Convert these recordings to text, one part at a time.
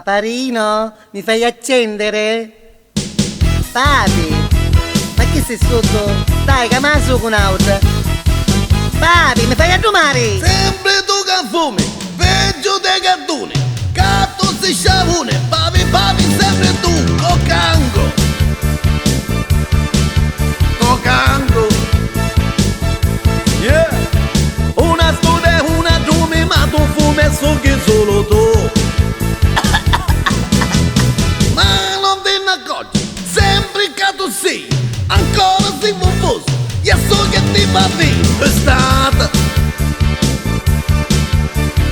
Paparino, mi fai accendere? Papi, ma che sei sotto? Dai, che ma su con auto. Papi, mi fai addumare? Sempre tu che fumi, peggio dei cartoni. Gatto si sciavone, papi papi sempre tu, cocango. Cocango. Yeah. Una studia e una dumi, ma tu fumi e succhi solo tu. Ma non te ne accorgi, sempre che tu sei, ancora sei confuso, e so che ti va bene.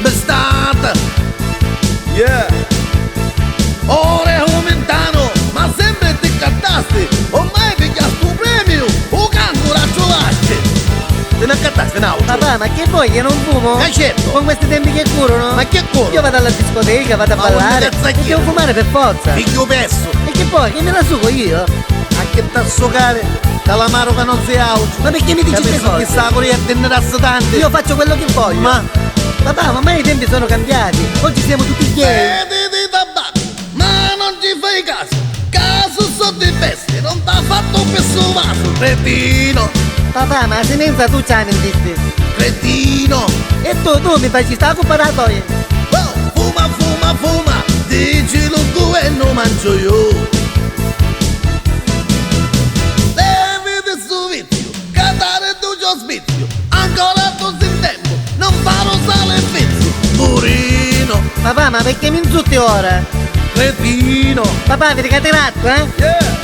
Bestata, yeah. Ora è aumentano, ma sempre ti cantaste, ormai pigliaste tu premio, o canto la trovaste. Te ne cantaste un altro? Papà, ma che vuoi che non fumo? Certo. Con questi tempi che curano? Ma che corro? Io vado alla discoteca, vado a Ma ballare guarda, e cazzacchino. devo fumare per forza. Figlio perso, E che poi, che me la sugo io? a che t'assocare, dall'amaro che non si auto. Ma perché mi dici queste cose? Che sta corriente e ne tante. Io faccio quello che voglio. Ma Papà, ma mai i tempi sono cambiati. Oggi siamo tutti gay. vedi di tabacco, ma non ci fai caso. Caso sotto i vesti, non t'ha fatto un pezzo vaso. Cretino, Papà, ma la semenza tu c'hai nel diste. cretino. E tu mi fai ci sta comparatoria. Oh, fuma, fuma, fuma, dici lo tu e non mangio io. Devi di sto vizio, catare tu già spizio. Ancora tu in tempo, non farò sale il vizio. Burino, Papà, ma perché mi insulti ora? cretino. Papà, vedi che ti ratto, eh? Yeah.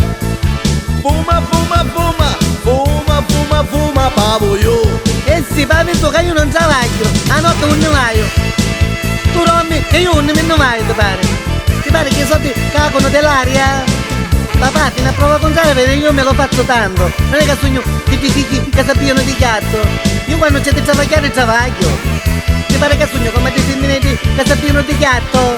Fuma, fuma, fuma, fuma, fuma, fuma, pavo io. Eh sì, papi, tu che io non travaglio. A notte un novaio. Tu dormi e io non mi novaio, ti pare. Ti pare che i soldi cagano dell'aria? Papà, fino a prova contraria, perché io me lo faccio tanto. Non è che sogno di fisichi che sappiano di gatto. Io quando c'è di travagliare, travaglio. Ti pare che sogno come dei femminetti che sappiano di gatto?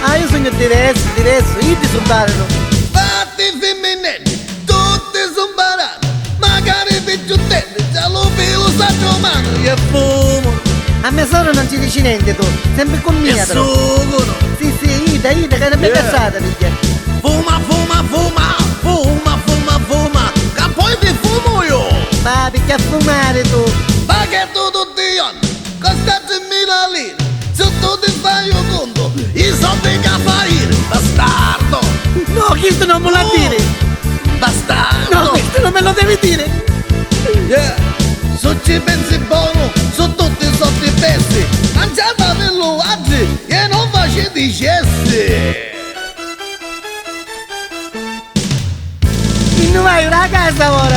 Ah, io sogno diverso, io ti sumbarano. Fatti femminetti, tutti sono barati. Magari picciutelli, già lo filo saggio mano. E fumo, A mia sorella non ci dici niente tu, sempre con e mia però. sugono. Sì, Ida, che è una bella Yeah. cazzata, piglia. Fuma, fuma, fuma, fuma, fuma, fuma. Che poi ti fumo io. Papi, che a fumare tu. Ma che tu tutti gli anni, costa 10.000 lire. Se tu ti fai un conto, i soldi che fai, bastardo. No, questo non me lo dire. Bastardo. No, questo non me lo devi dire. Yeah. Se ci pensi buono, sono tutti sotto i pezzi. Mangiata dello oggi e non facete i gesti. Non vai a casa ora.